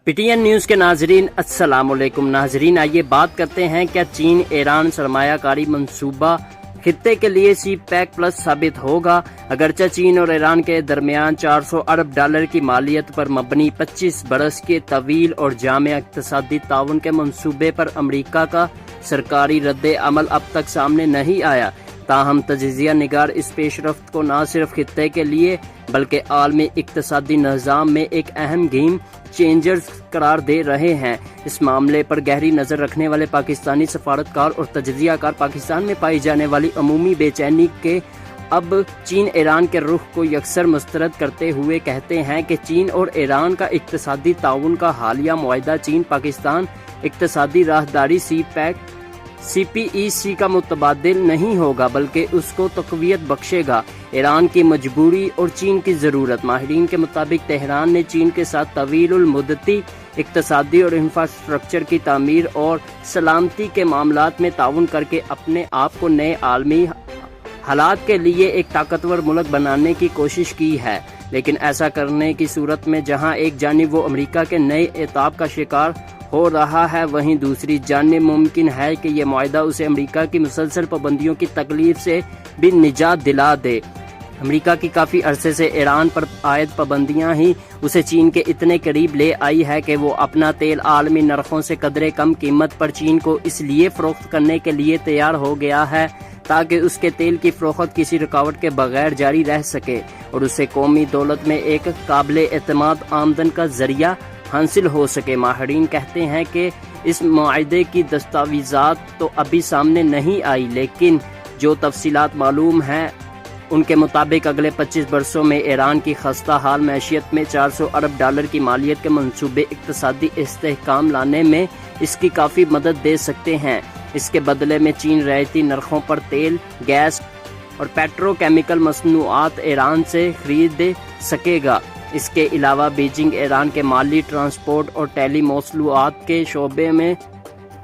P T N news کے ناظرین السلام علیکم۔ ناظرین آئیے بات کرتے ہیں، کیا چین ایران سرمایہ کاری منصوبہ خطے کے لیے سی پیک پلس ثابت ہوگا؟ اگرچہ چین اور ایران کے درمیان $400 ارب کی مالیت پر مبنی 25 برس کے طویل اور جامع اقتصادی تعاون کے منصوبے پر امریکہ کا سرکاری رد عمل اب تک سامنے نہیں آیا، تاہم تجزیہ نگار اس پیش رفت کو نہ صرف خطے کے لیے بلکہ عالمی اقتصادی نظام میں ایک اہم گیم چینجرز قرار دے رہے ہیں۔ اس معاملے پر گہری نظر رکھنے والے پاکستانی سفارتکار اور تجزیہ کار پاکستان میں پائی جانے والی عمومی بے چینی کے اب چین ایران کے رخ کو یکسر مسترد کرتے ہوئے کہتے ہیں کہ چین اور ایران کا اقتصادی تعاون کا حالیہ معاہدہ چین پاکستان اقتصادی راہداری سی پی ای سی کا متبادل نہیں ہوگا بلکہ اس کو تقویت بخشے گا۔ ایران کی مجبوری اور چین کی ضرورت۔ ماہرین کے مطابق تہران نے چین کے ساتھ طویل المدتی اقتصادی اور انفراسٹرکچر کی تعمیر اور سلامتی کے معاملات میں تعاون کر کے اپنے آپ کو نئے عالمی حالات کے لیے ایک طاقتور ملک بنانے کی کوشش کی ہے، لیکن ایسا کرنے کی صورت میں جہاں ایک جانب وہ امریکہ کے نئے عتاب کا شکار ہو رہا ہے، وہیں دوسری جانب ممکن ہے کہ یہ معاہدہ اسے امریکہ کی مسلسل پابندیوں کی تکلیف سے بھی نجات دلا دے۔ امریکہ کی کافی عرصے سے ایران پر عائد پابندیاں ہی اسے چین کے اتنے قریب لے آئی ہے کہ وہ اپنا تیل عالمی نرخوں سے قدرے کم قیمت پر چین کو اس لیے فروخت کرنے کے لیے تیار ہو گیا ہے تاکہ اس کے تیل کی فروخت کسی رکاوٹ کے بغیر جاری رہ سکے اور اسے قومی دولت میں ایک قابل اعتماد آمدن کا ذریعہ حاصل ہو سکے۔ ماہرین کہتے ہیں کہ اس معاہدے کی دستاویزات تو ابھی سامنے نہیں آئی، لیکن جو تفصیلات معلوم ہیں ان کے مطابق اگلے 25 برسوں میں ایران کی خستہ حال معیشت میں $400 ارب کی مالیت کے منصوبے اقتصادی استحکام لانے میں اس کی کافی مدد دے سکتے ہیں۔ اس کے بدلے میں چین رعایتی نرخوں پر تیل، گیس اور پیٹرو کیمیکل مصنوعات ایران سے خرید سکے گا۔ اس کے علاوہ بیجنگ ایران کے مالی، ٹرانسپورٹ اور ٹیلی موصلات کے شعبے میں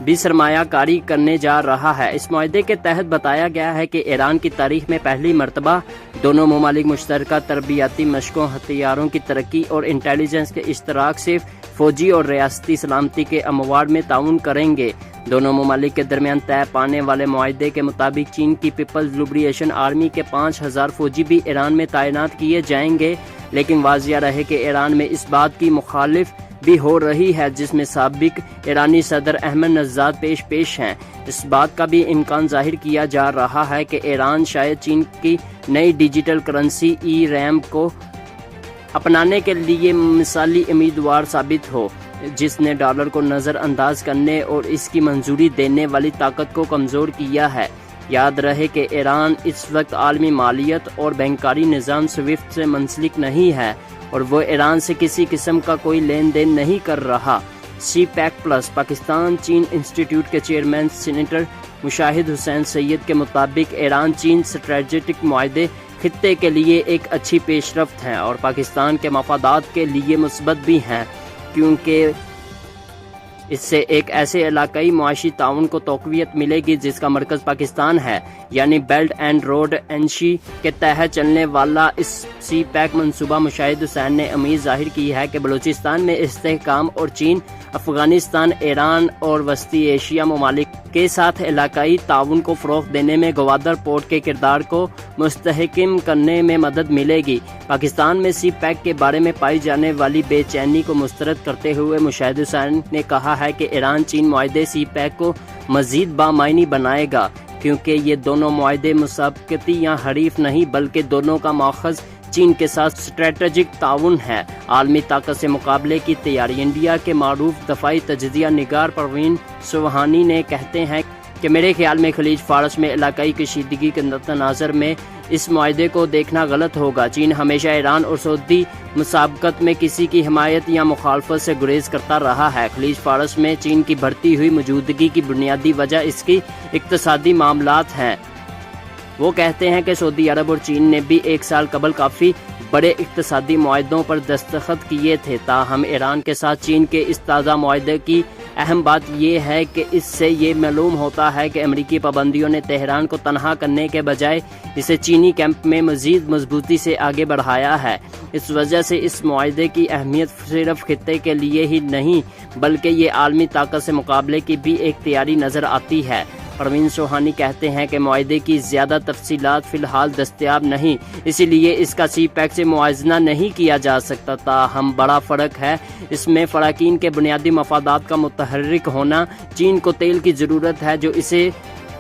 بھی سرمایہ کاری کرنے جا رہا ہے۔ اس معاہدے کے تحت بتایا گیا ہے کہ ایران کی تاریخ میں پہلی مرتبہ دونوں ممالک مشترکہ تربیتی مشقوں، ہتھیاروں کی ترقی اور انٹیلیجنس کے اشتراک سے فوجی اور ریاستی سلامتی کے امور میں تعاون کریں گے۔ دونوں ممالک کے درمیان طے پانے والے معاہدے کے مطابق چین کی پیپلز لبریشن آرمی کے 5000 فوجی بھی ایران میں تعینات کیے جائیں گے، لیکن واضح رہے کہ ایران میں اس بات کی مخالف بھی ہو رہی ہے جس میں سابق ایرانی صدر احمد نژاد پیش ہیں۔ اس بات کا بھی امکان ظاہر کیا جا رہا ہے کہ ایران شاید چین کی نئی ڈیجیٹل کرنسی ای ریم کو اپنانے کے لیے مثالی امیدوار ثابت ہو، جس نے ڈالر کو نظر انداز کرنے اور اس کی منظوری دینے والی طاقت کو کمزور کیا ہے۔ یاد رہے کہ ایران اس وقت عالمی مالیت اور بینکاری نظام سوئفٹ سے منسلک نہیں ہے اور وہ ایران سے کسی قسم کا کوئی لین دین نہیں کر رہا۔ سی پیک پلس۔ پاکستان چین انسٹیٹیوٹ کے چیئرمین سینیٹر مشاہد حسین سید کے مطابق ایران چین اسٹریٹجک معاہدے خطے کے لیے ایک اچھی پیش رفت ہیں اور پاکستان کے مفادات کے لیے مثبت بھی ہیں، کیونکہ اس سے ایک ایسے علاقائی معاشی تعاون کو تقویت ملے گی جس کا مرکز پاکستان ہے، یعنی بیلٹ اینڈ روڈ انیشیٹو کے تحت چلنے والا اس سی پیک منصوبہ۔ مشاہد حسین نے امید ظاہر کی ہے کہ بلوچستان میں استحکام اور چین، افغانستان، ایران اور وسطی ایشیا ممالک کے ساتھ علاقائی تعاون کو فروغ دینے میں گوادر پورٹ کے کردار کو مستحکم کرنے میں مدد ملے گی۔ پاکستان میں سی پیک کے بارے میں پائی جانے والی بے چینی کو مسترد کرتے ہوئے مشاہد حسین نے کہا ہے کہ ایران چین معاہدے سی پیک کو مزید بامعنی بنائے گا، کیونکہ یہ دونوں معاہدے مسابقتی یا حریف نہیں بلکہ دونوں کا ماخذ چین کے ساتھ اسٹریٹجک تعاون ہے۔ عالمی طاقت سے مقابلے کی تیاری۔ انڈیا کے معروف دفاعی تجزیہ نگار پروین سوہانی نے کہتے ہیں کہ میرے خیال میں خلیج فارس میں علاقائی کشیدگی کے تناظر میں اس معاہدے کو دیکھنا غلط ہوگا۔ چین ہمیشہ ایران اور سعودی مسابقت میں کسی کی حمایت یا مخالفت سے گریز کرتا رہا ہے۔ خلیج فارس میں چین کی بڑھتی ہوئی موجودگی کی بنیادی وجہ اس کی اقتصادی معاملات ہیں۔ وہ کہتے ہیں کہ سعودی عرب اور چین نے بھی 1 سال قبل کافی بڑے اقتصادی معاہدوں پر دستخط کیے تھے، تاہم ایران کے ساتھ چین کے اس تازہ معاہدے کی اہم بات یہ ہے کہ اس سے یہ معلوم ہوتا ہے کہ امریکی پابندیوں نے تہران کو تنہا کرنے کے بجائے اسے چینی کیمپ میں مزید مضبوطی سے آگے بڑھایا ہے۔ اس وجہ سے اس معاہدے کی اہمیت صرف خطے کے لیے ہی نہیں بلکہ یہ عالمی طاقت سے مقابلے کی بھی ایک تیاری نظر آتی ہے۔ پروین سوہانی کہتے ہیں کہ معاہدے کی زیادہ تفصیلات فی الحال دستیاب نہیں، اسی لیے اس کا سی پیک سے موازنہ نہیں کیا جا سکتا، تاہم بڑا فرق ہے اس میں فریقین کے بنیادی مفادات کا متحرک ہونا۔ چین کو تیل کی ضرورت ہے جو اسے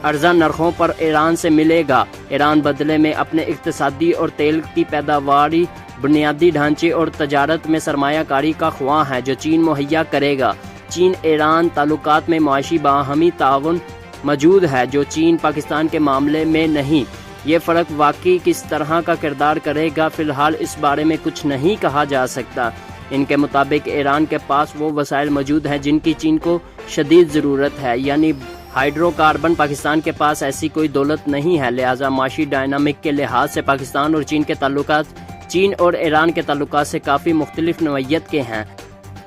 ارزاں نرخوں پر ایران سے ملے گا۔ ایران بدلے میں اپنے اقتصادی اور تیل کی پیداواری، بنیادی ڈھانچے اور تجارت میں سرمایہ کاری کا خواہاں ہے جو چین مہیا کرے گا۔ چین ایران تعلقات میں معاشی باہمی تعاون موجود ہے جو چین پاکستان کے معاملے میں نہیں۔ یہ فرق واقعی کس طرح کا کردار کرے گا فی الحال اس بارے میں کچھ نہیں کہا جا سکتا۔ ان کے مطابق ایران کے پاس وہ وسائل موجود ہیں جن کی چین کو شدید ضرورت ہے، یعنی ہائیڈرو کاربن۔ پاکستان کے پاس ایسی کوئی دولت نہیں ہے، لہٰذا معاشی ڈائنامک کے لحاظ سے پاکستان اور چین کے تعلقات چین اور ایران کے تعلقات سے کافی مختلف نوعیت کے ہیں۔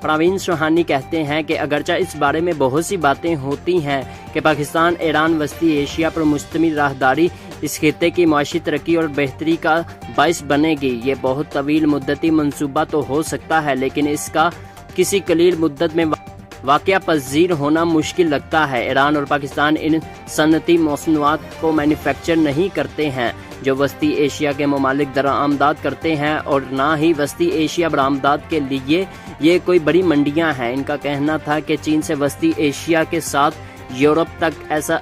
پروین سوہانی کہتے ہیں کہ اگرچہ اس بارے میں بہت سی باتیں ہوتی ہیں کہ پاکستان ایران وسطی ایشیا پر مشتمل راہداری اس خطے کی معاشی ترقی اور بہتری کا باعث بنے گی، یہ بہت طویل مدتی منصوبہ تو ہو سکتا ہے لیکن اس کا کسی قلیل مدت میں واقعہ پذیر ہونا مشکل لگتا ہے۔ ایران اور پاکستان ان صنعتی مصنوعات کو مینوفیکچر نہیں کرتے ہیں جو وسطی ایشیا کے ممالک درآمدات کرتے ہیں، اور نہ ہی وسطی ایشیا برآمدات کے لیے یہ کوئی بڑی منڈیاں ہیں۔ ان کا کہنا تھا کہ چین سے وسطی ایشیا کے ساتھ یورپ تک ایسا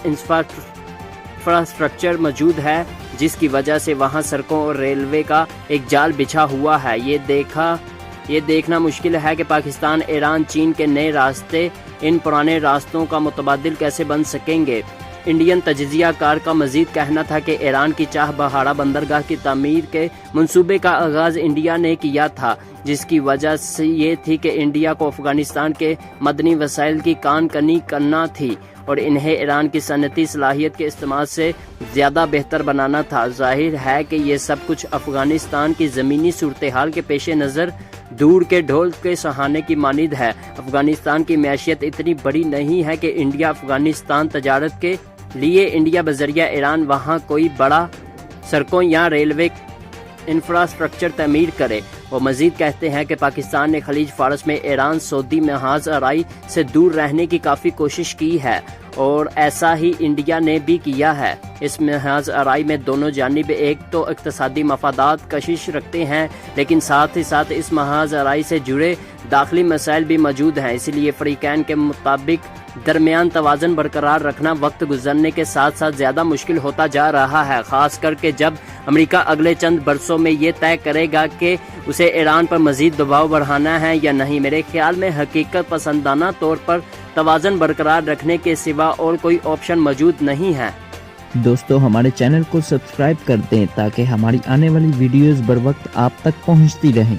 انفراسٹرکچر موجود ہے جس کی وجہ سے وہاں سڑکوں اور ریلوے کا ایک جال بچھا ہوا ہے۔ یہ دیکھنا مشکل ہے کہ پاکستان، ایران، چین کے نئے راستے ان پرانے راستوں کا متبادل کیسے بن سکیں گے۔ انڈین تجزیہ کار کا مزید کہنا تھا کہ ایران کی چاہ بہارا بندرگاہ کی تعمیر کے منصوبے کا آغاز انڈیا نے کیا تھا، جس کی وجہ سے یہ تھی کہ انڈیا کو افغانستان کے معدنی وسائل کی کان کنی کرنا تھی اور انہیں ایران کی صنعتی صلاحیت کے استعمال سے زیادہ بہتر بنانا تھا۔ ظاہر ہے کہ یہ سب کچھ افغانستان کی زمینی صورتحال کے پیش نظر دور کے ڈھول کے سہانے کی مانند ہے۔ افغانستان کی معیشت اتنی بڑی نہیں ہے کہ انڈیا افغانستان تجارت کے لیے انڈیا بذریعہ ایران وہاں کوئی بڑا سڑکوں یا ریلوے انفراسٹرکچر تعمیر کرے۔ وہ مزید کہتے ہیں کہ پاکستان نے خلیج فارس میں ایران سعودی محاذ آرائی سے دور رہنے کی کافی کوشش کی ہے اور ایسا ہی انڈیا نے بھی کیا ہے۔ اس محاذ آرائی میں دونوں جانب ایک تو اقتصادی مفادات کشش رکھتے ہیں لیکن ساتھ ہی ساتھ اس محاذ آرائی سے جڑے داخلی مسائل بھی موجود ہیں، اس لیے فریقین کے مطابق درمیان توازن برقرار رکھنا وقت گزرنے کے ساتھ ساتھ زیادہ مشکل ہوتا جا رہا ہے، خاص کر کے جب امریکہ اگلے چند برسوں میں یہ طے کرے گا کہ اسے ایران پر مزید دباؤ بڑھانا ہے یا نہیں۔ میرے خیال میں حقیقت پسندانہ طور پر توازن برقرار رکھنے کے سوا اور کوئی آپشن موجود نہیں ہے۔ دوستو ہمارے چینل کو سبسکرائب کر دیں تاکہ ہماری آنے والی ویڈیوز بر وقت آپ تک پہنچتی رہیں۔